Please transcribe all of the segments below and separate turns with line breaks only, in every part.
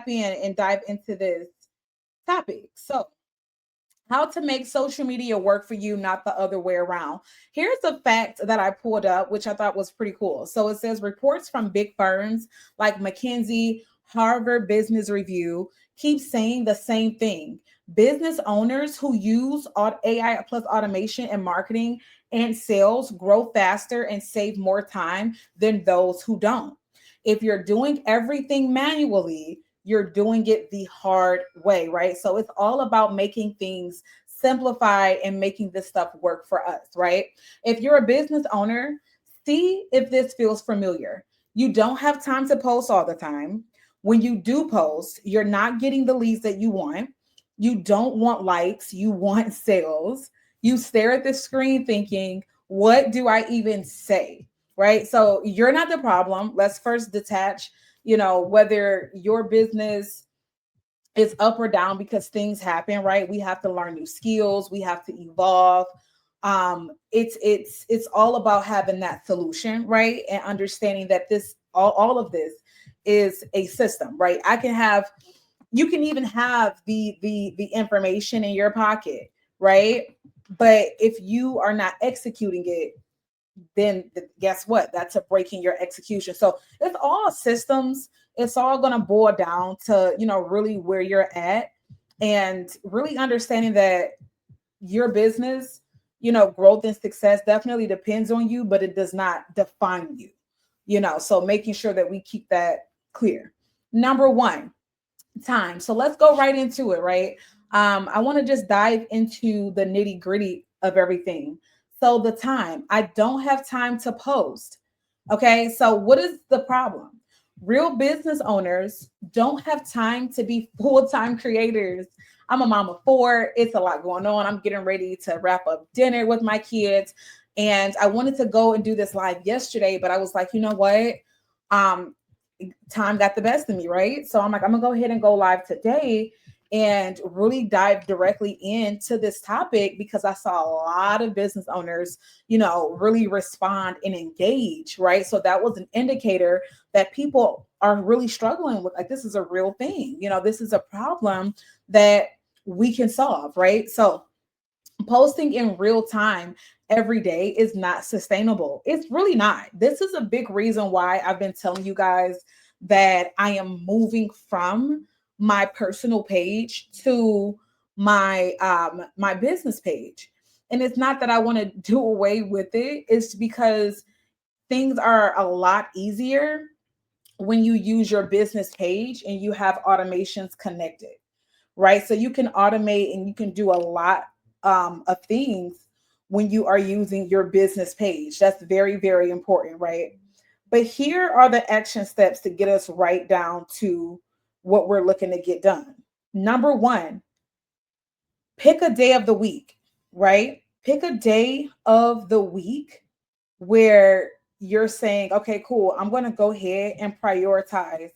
in and dive into this topic. So, how to make social media work for you, not the other way around. Here's a fact that I pulled up, which I thought was pretty cool. So it says reports from big firms like McKinsey, Harvard Business Review keep saying the same thing. Business owners who use AI plus automation and marketing and sales grow faster and save more time than those who don't. If you're doing everything manually, you're doing it the hard way, right? So it's all about making things simplified and making this stuff work for us, right? If you're a business owner, see if this feels familiar. You don't have time to post all the time. When you do post, you're not getting the leads that you want. You don't want likes, you want sales. You stare at the screen thinking, what do I even say? Right? So you're not the problem. Let's first detach, whether your business is up or down because things happen, right? We have to learn new skills, we have to evolve. It's all about having that solution, right? And understanding that all of this is a system, right? You can even have the information in your pocket, right? But if you are not executing it, then guess what? That's a break in your execution. So it's all systems. It's all going to boil down to, really where you're at and really understanding that your business, growth and success definitely depends on you, but it does not define you, so making sure that we keep that clear. Number one, time. So let's go right into it, right? I want to just dive into the nitty gritty of everything. So the time, I don't have time to post. Okay, so what is the problem? Real business owners don't have time to be full-time creators. I'm a mom of four. It's a lot going on. I'm getting ready to wrap up dinner with my kids. And I wanted to go and do this live yesterday, but I was like, you know what? Um, Time got the best of me, right? So I'm like, I'm gonna go ahead and go live today and really dive directly into this topic because I saw a lot of business owners, really respond and engage, right? So that was an indicator that people are really struggling with, like, this is a real thing, this is a problem that we can solve, right? So posting in real time every day is not sustainable. It's really not. This is a big reason why I've been telling you guys that I am moving from my personal page to my business page. And it's not that I want to do away with it. It's because things are a lot easier when you use your business page and you have automations connected, right? So you can automate and you can do a lot of things when you are using your business page. That's very, very important, right? But here are the action steps to get us right down to what we're looking to get done. Number one, pick a day of the week, right? Pick a day of the week where you're saying, okay, cool, I'm going to go ahead and prioritize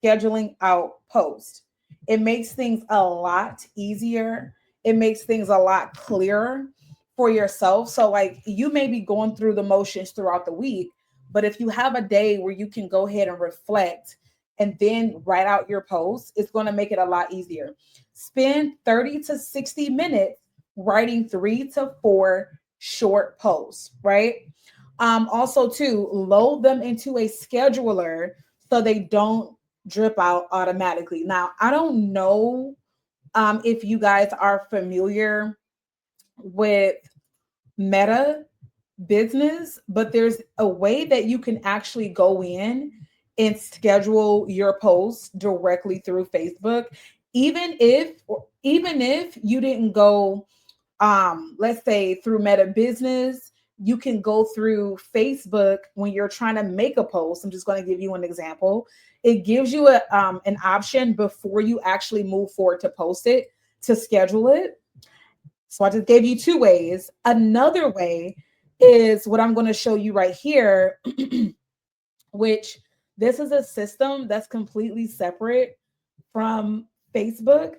scheduling out posts. It makes things a lot easier. It makes things a lot clearer for yourself. So, like, you may be going through the motions throughout the week, but if you have a day where you can go ahead and reflect and then write out your posts, it's going to make it a lot easier. Spend 30 to 60 minutes writing 3 to 4 short posts, right? Also, too, load them into a scheduler so they don't drip out automatically. Now, I don't know if you guys are familiar with Meta Business, but there's a way that you can actually go in and schedule your posts directly through Facebook, even if you didn't go, let's say, through Meta Business. You can go through Facebook when you're trying to make a post. I'm just going to give you an example. It gives you an option before you actually move forward to post it, to schedule it. So I just gave you two ways. Another way is what I'm going to show you right here, which this is a system that's completely separate from Facebook.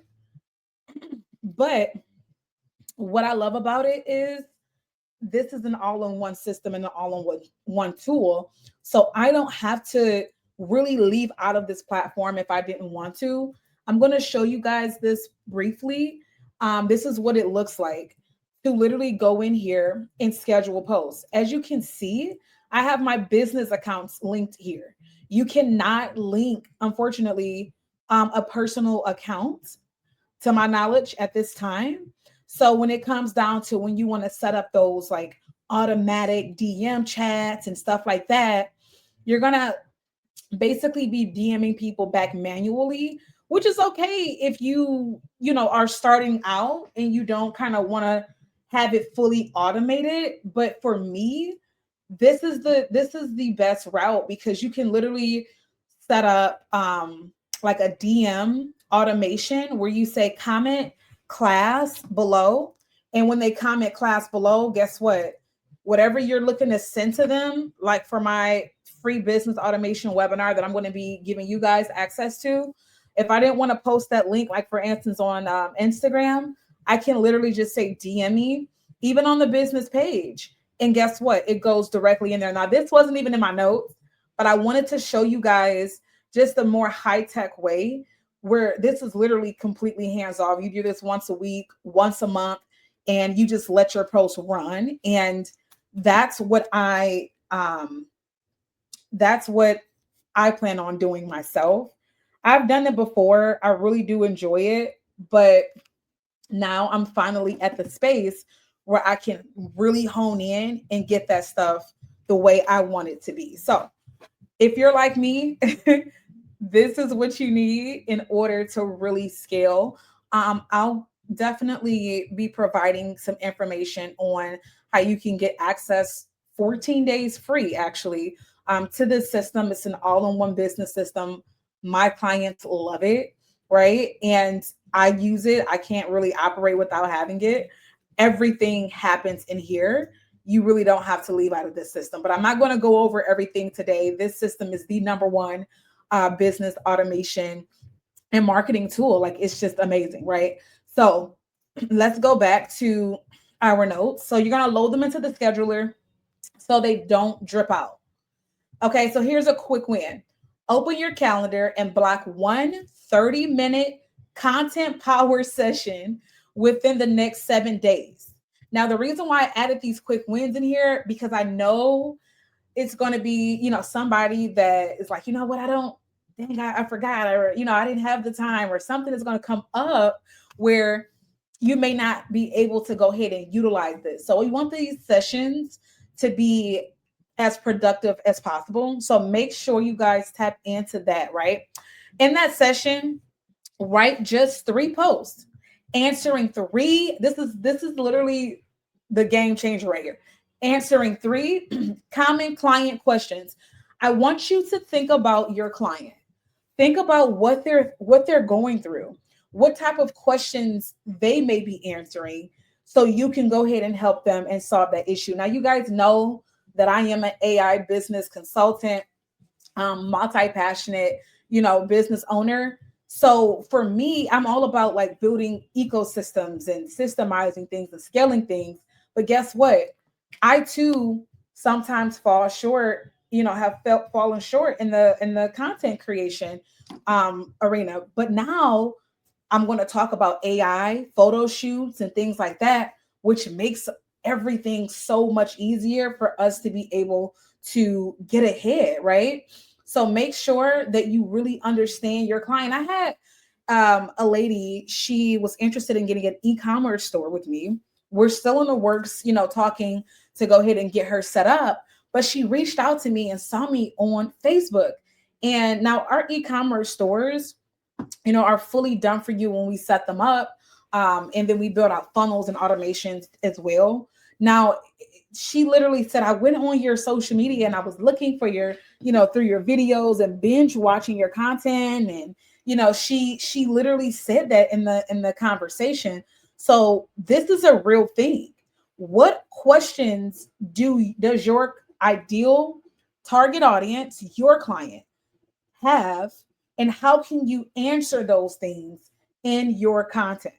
But what I love about it is this is an all-in-one system and an all-in-one tool. So I don't have to really leave out of this platform if I didn't want to. I'm going to show you guys this briefly. This is what it looks like to literally go in here and schedule posts. As you can see, I have my business accounts linked here. You cannot link, unfortunately, a personal account to my knowledge at this time. So when it comes down to when you want to set up those like automatic DM chats and stuff like that, you're going to basically be DMing people back manually, which is okay if you know, are starting out and you don't kind of want to have it fully automated. But for me, this is the best route because you can literally set up like a DM automation where you say comment class below. And when they comment class below, guess what? Whatever you're looking to send to them, like for my free business automation webinar that I'm going to be giving you guys access to, if I didn't want to post that link, like for instance on Instagram, I can literally just say DM me, even on the business page. And guess what? It goes directly in there. Now, this wasn't even in my notes, but I wanted to show you guys just a more high-tech way where this is literally completely hands-off. You do this once a week, once a month, and you just let your post run. And that's what I plan on doing myself. I've done it before. I really do enjoy it, but now I'm finally at the space where I can really hone in and get that stuff the way I want it to be. So, if you're like me, this is what you need in order to really scale. I'll definitely be providing some information on how you can get access 14 days free, actually, to this system. It's an all in one business system. My clients love it, right? And I use it. I can't really operate without having it. Everything happens in here. You really don't have to leave out of this system. But I'm not going to go over everything today. This system is the number one business automation and marketing tool. Like it's just amazing, right? So let's go back to our notes. So you're going to load them into the scheduler so they don't drip out. Okay, so here's a quick win. Open your calendar and block one 30-minute content power session within the next 7 days. Now, the reason why I added these quick wins in here, because I know it's going to be, you know, somebody that is like, you know what, I forgot, or, you know, I didn't have the time, or something is going to come up where you may not be able to go ahead and utilize this. So we want these sessions to be as productive as possible. So make sure you guys tap into that, right? In that session, write just 3 posts, answering 3. This is literally the game changer right here. Answering 3 common client questions. I want you to think about your client. Think about what they're going through, what type of questions they may be answering, so you can go ahead and help them and solve that issue. Now, you guys know that I am an AI business consultant, multi-passionate, you know, business owner. So for me, I'm all about like building ecosystems and systemizing things and scaling things. But guess what? I too sometimes fall short, you know, have fallen short in the content creation arena. But now I'm going to talk about AI, photo shoots, and things like that, which makes everything so much easier for us to be able to get ahead, right? So make sure that you really understand your client. I had a lady, she was interested in getting an e-commerce store with me. We're still in the works, you know, talking to go ahead and get her set up. But she reached out to me and saw me on Facebook. And now our e-commerce stores, you know, are fully done for you when we set them up. And then we build out funnels and automations as well. Now, she literally said, I went on your social media and I was looking for your, you know, through your videos and binge watching your content. And, you know, she literally said that in the conversation. So this is a real thing. What questions does your ideal target audience, your client, have, and how can you answer those things in your content?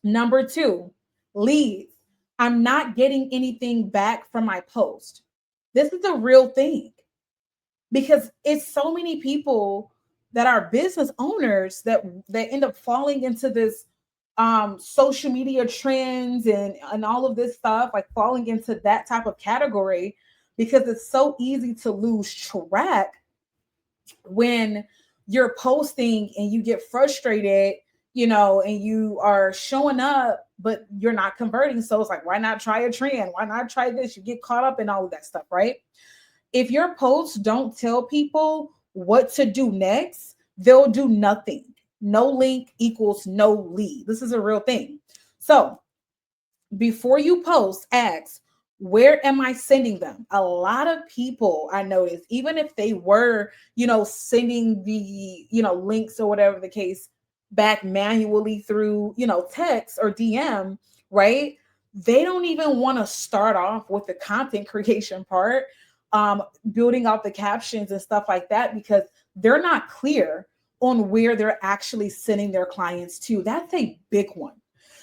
Number 2, leads. I'm not getting anything back from my post. This is a real thing. because it's so many people that are business owners that end up falling into this social media trends and all of this stuff, like falling into that type of category, because it's so easy to lose track when you're posting and you get frustrated, and you are showing up, but you're not converting. So it's like, why not try a trend? Why not try this? You get caught up in all of that stuff, right? If your posts don't tell people what to do next, they'll do nothing. No link equals no lead. This is a real thing. So before you post, ask, where am I sending them? A lot of people I noticed, even if they were, sending the, links or whatever the case back manually through, text or DM, right? They don't even want to start off with the content creation part, building out the captions and stuff like that, because they're not clear on where they're actually sending their clients to. That's a big one.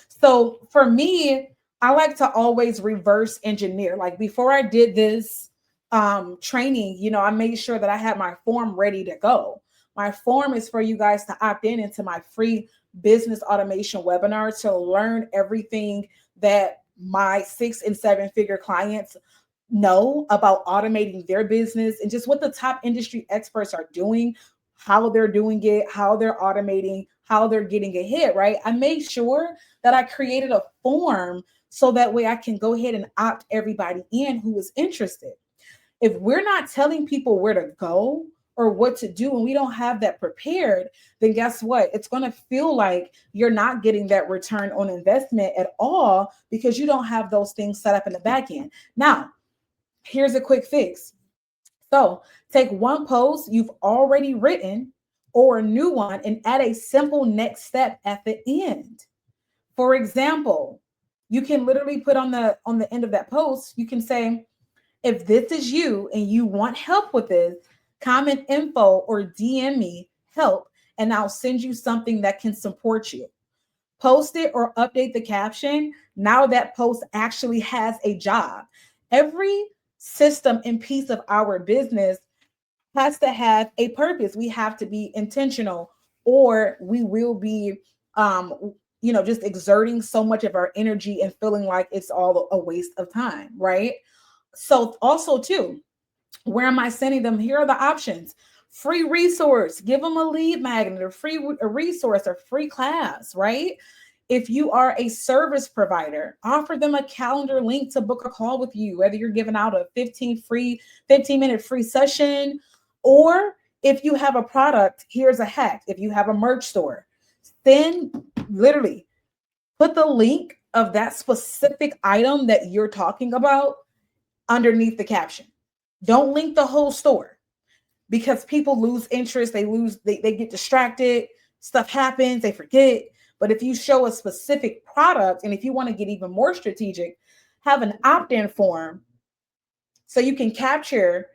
So for me, I like to always reverse engineer. Like before I did this training, I made sure that I had my form ready to go. My form is for you guys to opt in into my free business automation webinar to learn everything that my 6 and 7 figure clients know about automating their business and just what the top industry experts are doing, how they're doing it, how they're automating, how they're getting ahead, right? I made sure that I created a form so that way I can go ahead and opt everybody in who is interested. If we're not telling people where to go or what to do, and we don't have that prepared, then guess what? It's going to feel like you're not getting that return on investment at all because you don't have those things set up in the back end. Now, here's a quick fix. So take one post you've already written or a new one and add a simple next step at the end. For example, you can literally put on the end of that post, you can say, if this is you and you want help with this, comment info or DM me help, and I'll send you something that can support you. Post it or update the caption. Now that post actually has a job. Every system and piece of our business has to have a purpose. We have to be intentional, or we will be just exerting so much of our energy and feeling like it's all a waste of time, right? So also too, where am I sending them? Here are the options. Free resource, give them a lead magnet, or a resource, or free class, right? If you are a service provider, offer them a calendar link to book a call with you, whether you're giving out a 15-minute free session, or if you have a product, here's a hack. If you have a merch store, then literally put the link of that specific item that you're talking about underneath the caption. Don't link the whole store, because people lose interest. They get distracted. Stuff happens. They forget. But if you show a specific product, and if you want to get even more strategic, have an opt-in form so you can capture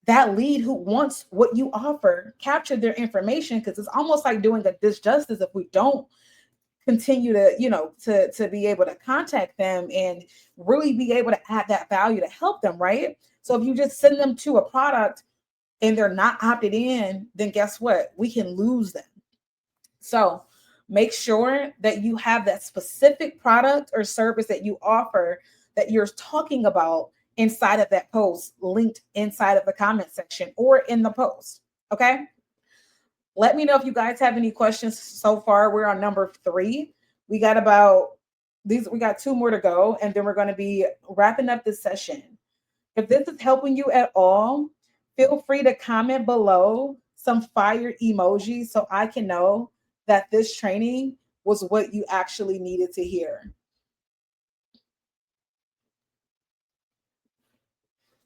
that lead who wants what you offer, capture their information, because it's almost like doing a disjustice if we don't continue to be able to contact them and really be able to add that value to help them, right? So if you just send them to a product and they're not opted in, then guess what? We can lose them. So make sure that you have that specific product or service that you offer that you're talking about inside of that post, linked inside of the comment section or in the post. Okay. Let me know if you guys have any questions so far. We're on number 3. We got we got 2 more to go, and then we're going to be wrapping up this session. If this is helping you at all, feel free to comment below some fire emojis so I can know that this training was what you actually needed to hear.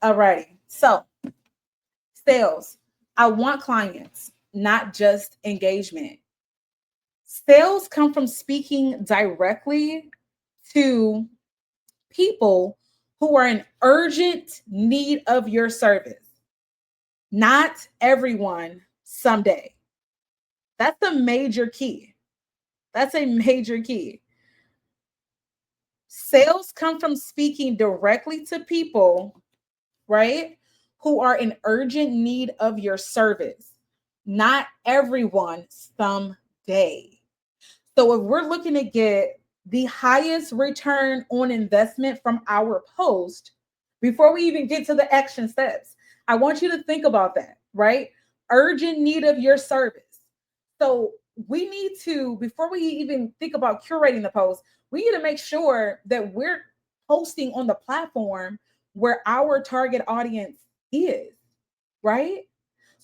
All righty. So, sales. I want clients, not just engagement. Sales come from speaking directly to people who are in urgent need of your service. Not everyone someday. That's a major key. That's a major key. Sales come from speaking directly to people, right, who are in urgent need of your service. Not everyone, someday. So if we're looking to get the highest return on investment from our post, before we even get to the action steps, I want you to think about that, right? Urgent need of your service. So we need to, before we even think about curating the post, we need to make sure that we're posting on the platform where our target audience is, right?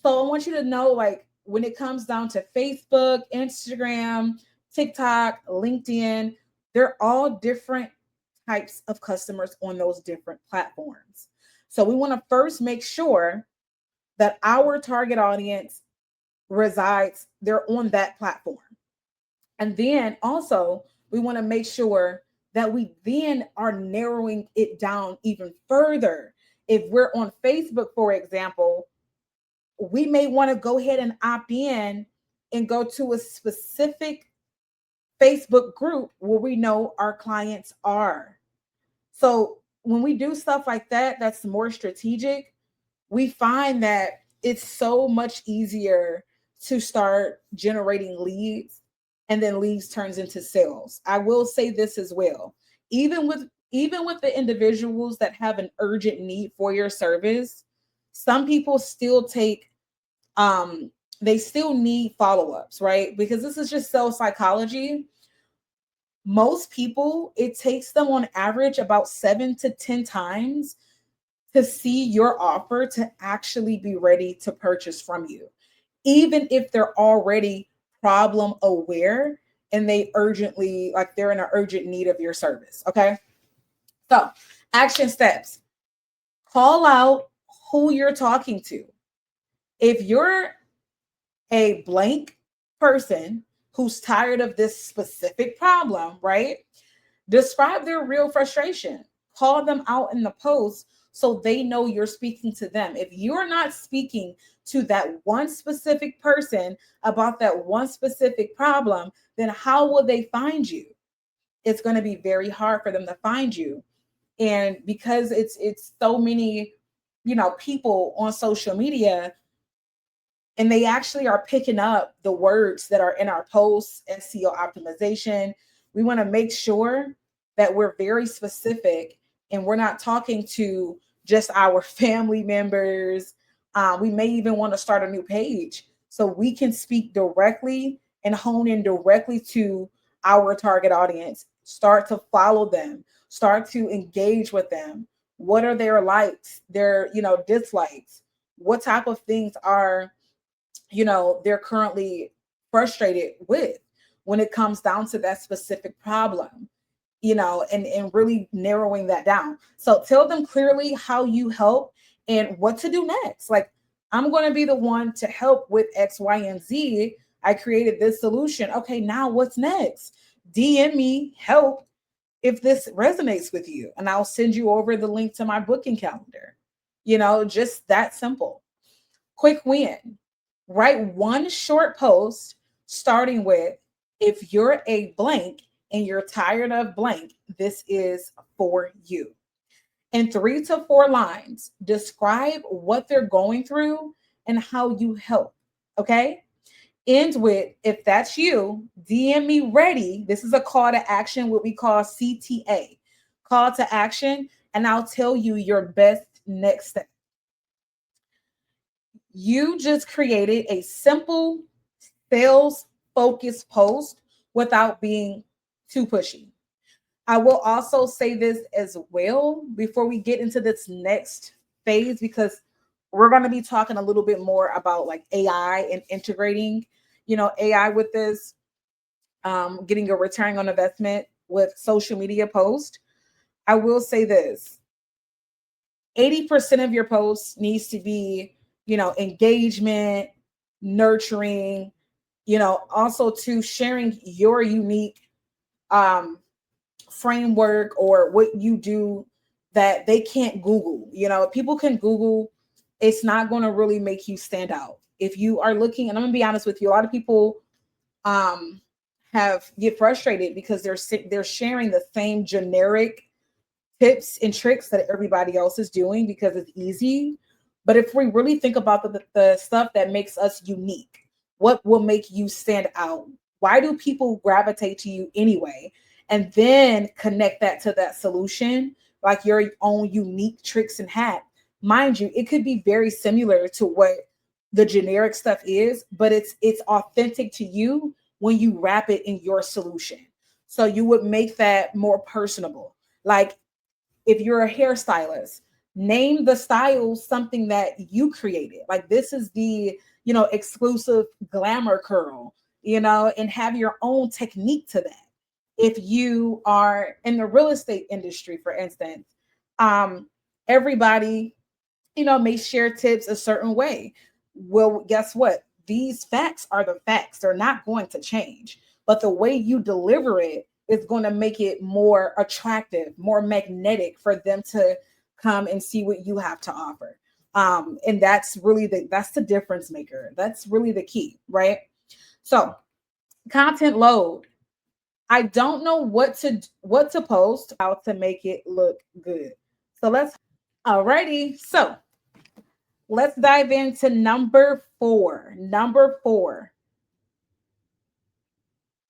So I want you to know, like, when it comes down to Facebook, Instagram, TikTok, LinkedIn, they're all different types of customers on those different platforms. So we want to first make sure that our target audience resides, they're on that platform. And then also, we want to make sure that we then are narrowing it down even further. If we're on Facebook, for example, we may want to go ahead and opt in and go to a specific Facebook group where we know our clients are. So when we do stuff like that, that's more strategic, we find that it's so much easier to start generating leads, and then leads turns into sales. I will say this as well. Even with the individuals that have an urgent need for your service, some people still take they still need follow-ups, right? Because this is just sales psychology. Most people, it takes them on average about 7 to 10 times to see your offer to actually be ready to purchase from you, even if they're already problem aware and they urgently, like, they're in an urgent need of your service. Okay. So, action steps: call out who you're talking to. If you're a blank person who's tired of this specific problem, right? Describe their real frustration. Call them out in the post so they know you're speaking to them. If you're not speaking to that one specific person about that one specific problem, then how will they find you? It's going to be very hard for them to find you. And because it's so many, people on social media, and they actually are picking up the words that are in our posts, SEO optimization. We want to make sure that we're very specific and we're not talking to just our family members. We may even want to start a new page so we can speak directly and hone in directly to our target audience. Start to follow them, start to engage with them. What are their likes, their dislikes? What type of things are they're currently frustrated with when it comes down to that specific problem, and really narrowing that down. So tell them clearly how you help and what to do next. Like, I'm going to be the one to help with X, Y, and Z. I created this solution. Okay, now what's next? DM me help if this resonates with you, and I'll send you over the link to my booking calendar. Just that simple. Quick win. Write one short post starting with, if you're a blank and you're tired of blank, this is for you. In 3 to 4 lines, describe what they're going through and how you help. Okay. End with, if that's you, DM me ready. This is a call to action, what we call CTA, call to action, and I'll tell you your best next step. You just created a simple sales focused post without being too pushy. I will also say this as well before we get into this next phase, because we're going to be talking a little bit more about like AI and integrating, AI with this, getting a return on investment with social media post. I will say this: 80% of your posts needs to be, engagement, nurturing, also to sharing your unique framework or what you do that they can't Google. People can Google, it's not going to really make you stand out. If you are looking, and I'm gonna be honest with you, a lot of people have get frustrated because they're sharing the same generic tips and tricks that everybody else is doing because it's easy. But if we really think about the stuff that makes us unique, what will make you stand out? Why do people gravitate to you anyway? And then connect that to that solution, like your own unique tricks and hacks. Mind you, it could be very similar to what the generic stuff is, but it's authentic to you when you wrap it in your solution. So you would make that more personable. Like if you're a hairstylist, name the style something that you created. Like this is the, exclusive glamour curl, and have your own technique to that. If you are in the real estate industry, for instance, everybody, may share tips a certain way. Well, guess what? These facts are the facts. They're not going to change. But the way you deliver it is going to make it more attractive, more magnetic for them to come and see what you have to offer. And that's really that's the difference maker. That's really the key, right? So content load. I don't know what to post, how to make it look good. So alrighty. So let's dive into number 4. Number 4.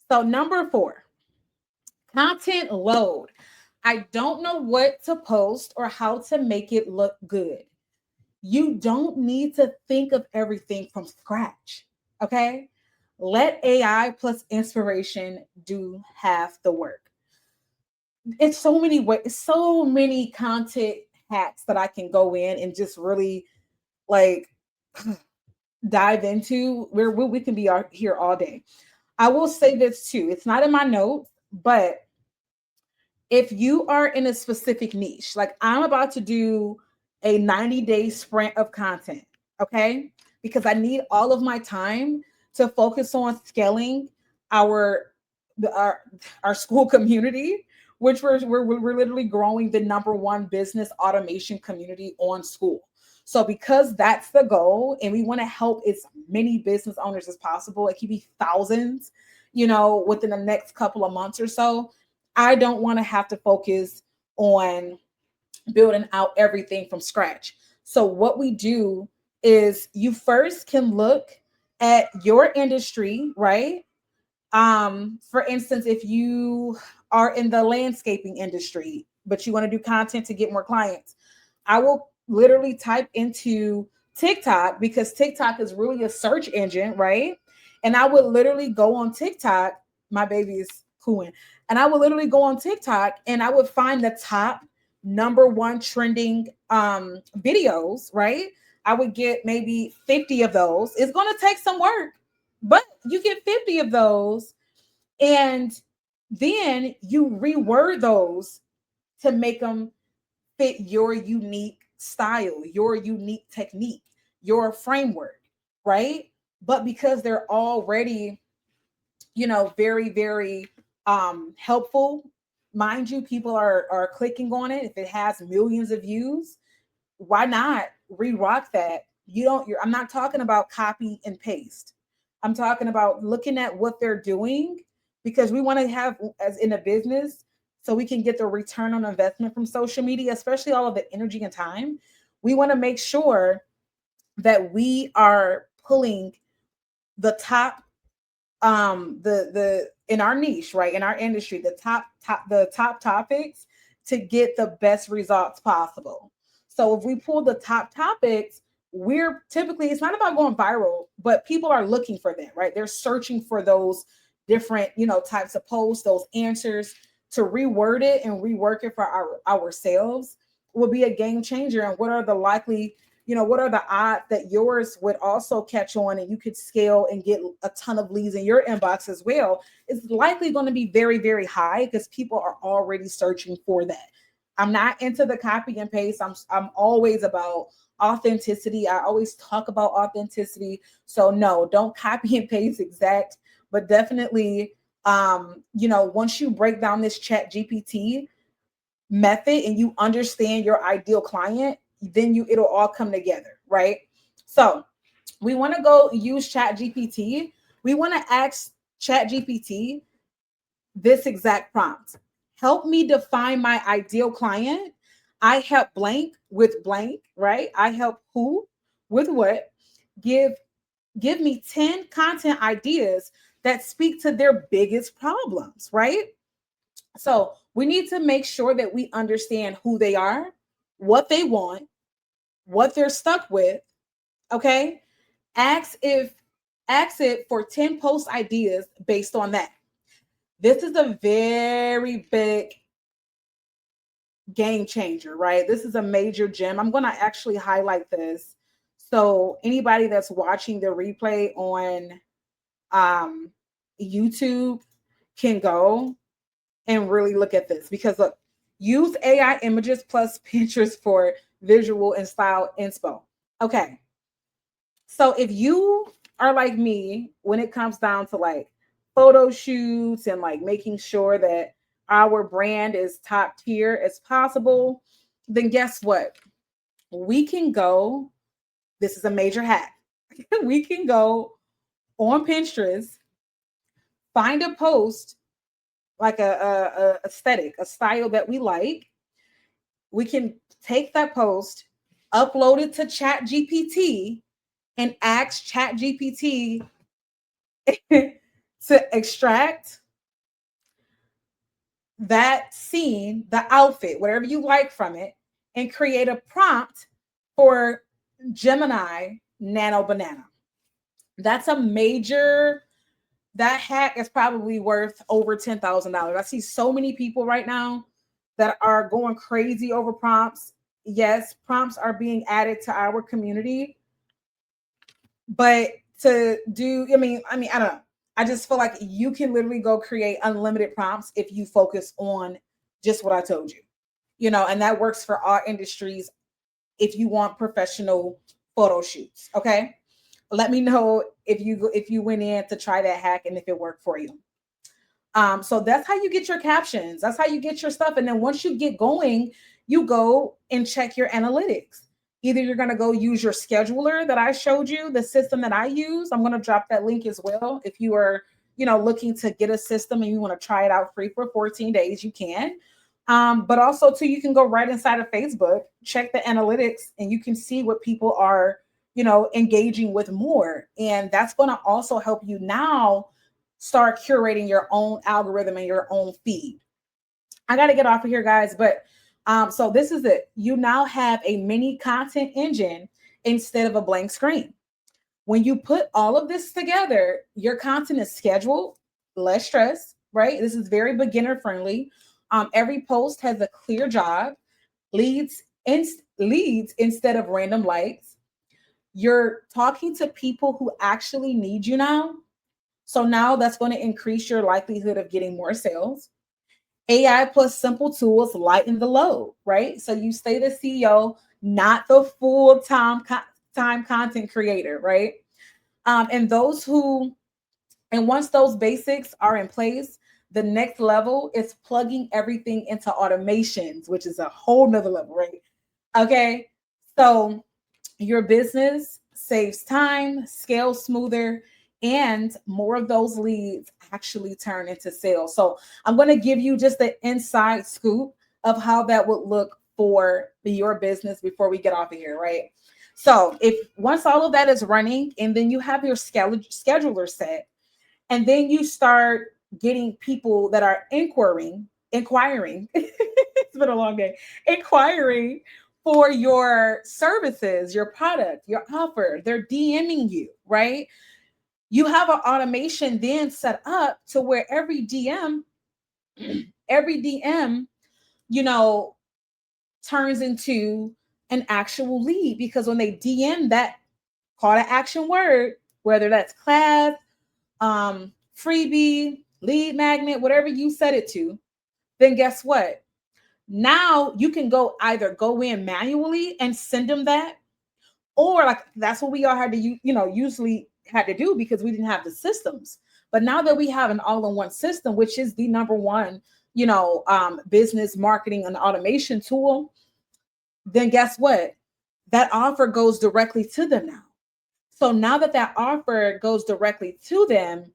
So number 4, content load. I don't know what to post or how to make it look good. You don't need to think of everything from scratch. Okay. Let AI plus inspiration do half the work. It's so many ways, so many content hacks that I can go in and just really like dive into where we can be here all day. I will say this too. It's not in my notes, but if you are in a specific niche, like I'm about to do a 90-day sprint of content, okay? Because I need all of my time to focus on scaling our our school community, which we're literally growing the #1 business automation community on school. So because that's the goal, and we want to help as many business owners as possible, it could be thousands, within the next couple of months or so. I don't want to have to focus on building out everything from scratch. So what we do is you first can look at your industry, right? For instance, if you are in the landscaping industry, but you want to do content to get more clients, I will literally type into TikTok, because TikTok is really a search engine, right? And I would literally go on TikTok. My baby is cooing. And I would literally go on TikTok and I would find the top #1 trending videos, right? I would get maybe 50 of those. It's going to take some work, but you get 50 of those, and then you reword those to make them fit your unique style, your unique technique, your framework, right? But because they're already, very, very helpful, mind you, people are clicking on it. If it has millions of views, why not re-rock that? I'm not talking about copy and paste. I'm talking about looking at what they're doing, because we want to have, as in a business, so we can get the return on investment from social media, especially all of the energy and time. We want to make sure that we are pulling the top, the in our niche, right, in our industry, the top topics to get the best results possible. So if we pull the top topics, we're typically, it's not about going viral, but people are looking for that, right? They're searching for those different, types of posts, those answers. To reword it and rework it for ourselves will be a game changer. And what are the likely, what are the odds that yours would also catch on and you could scale and get a ton of leads in your inbox as well? It's likely going to be very, very high, because people are already searching for that. I'm not into the copy and paste. I'm always about authenticity. I always talk about authenticity. So no, don't copy and paste exact, but definitely, once you break down this Chat GPT method and you understand your ideal client, then it'll all come together, right? So we want to go use Chat GPT. We want to ask Chat GPT this exact prompt: help me define my ideal client. I help blank with blank, right? I help who with what. Give give me 10 content ideas that speak to their biggest problems, right? So we need to make sure that we understand who they are, what they want, what they're stuck with. Okay. Ask if ask it for 10 post ideas based on that. This is a very big game changer, right? This is a major gem. I'm going to actually highlight this. So anybody that's watching the replay on um, YouTube can go and really look at this, because look, use AI images plus Pinterest for visual and style inspo. Okay. So if you are like me when it comes down to like photo shoots and like making sure that our brand is top tier as possible, then guess what? We can go, this is a major hack. We can go on Pinterest, find a post like a aesthetic, a style that we like. We can take that post, upload it to Chat GPT, and ask Chat GPT to extract that scene, the outfit, whatever you like from it, and create a prompt for Gemini Nano Banana. That's a major, that hack is probably worth over $10,000. I see so many people right now that are going crazy over prompts. Yes, prompts are being added to our community, but to do, I don't know. I just feel like you can literally go create unlimited prompts if you focus on just what I told you, and that works for all industries if you want professional photo shoots. Okay. Let me know if you went in to try that hack and if it worked for you. So that's how you get your captions. That's how you get your stuff. And then once you get going, you go and check your analytics. Either you're going to go use your scheduler that I showed you, the system that I use. I'm going to drop that link as well. If you are, looking to get a system and you want to try it out free for 14 days, you can. But also too, you can go right inside of Facebook, check the analytics, and you can see what people are, engaging with more. And that's going to also help you now start curating your own algorithm and your own feed. I got to get off of here, guys, but so this is it. You now have a mini content engine instead of a blank screen. When you put all of this together, your content is scheduled, less stress, right? This is very beginner friendly. Every post has a clear job, leads instead of random likes. You're talking to people who actually need you now. So now that's going to increase your likelihood of getting more sales. AI plus simple tools lighten the load, right? So you stay the CEO, not the full-time content creator, right? And once those basics are in place, the next level is plugging everything into automations, which is a whole nother level, right? Okay. So your business saves time, scales smoother, and more of those leads actually turn into sales. So I'm going to give you just the inside scoop of how that would look for your business before we get off of here, right? So if once all of that is running and then you have your scheduler set, and then you start getting people that are inquiring, it's been a long day, inquiring for your services, your product, your offer, they're DMing you, right? You have an automation then set up to where every DM, turns into an actual lead, because when they DM that call to action word, whether that's class, freebie, lead magnet, whatever you set it to, then guess what? Now you can either go in manually and send them that, or like that's what we all had to usually had to do because we didn't have the systems. But now that we have an all-in-one system, which is the number one, business marketing and automation tool, then guess what? That offer goes directly to them now. So now that offer goes directly to them,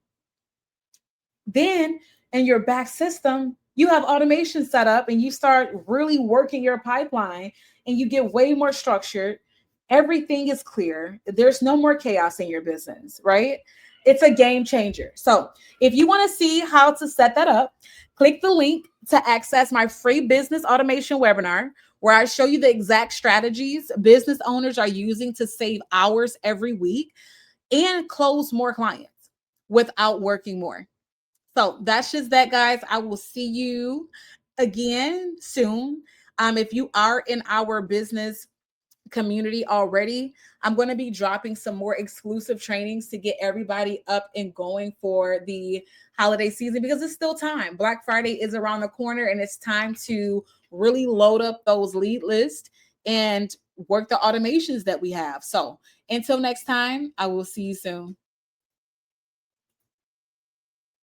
then in your back system, you have automation set up and you start really working your pipeline and you get way more structured. Everything is clear. There's no more chaos in your business, right? It's a game changer. So if you want to see how to set that up, click the link to access my free business automation webinar, where I show you the exact strategies business owners are using to save hours every week and close more clients without working more. So that's just that, guys. I will see you again soon. If you are in our business community already, I'm going to be dropping some more exclusive trainings to get everybody up and going for the holiday season, because it's still time. Black Friday is around the corner and it's time to really load up those lead lists and work the automations that we have. So until next time, I will see you soon.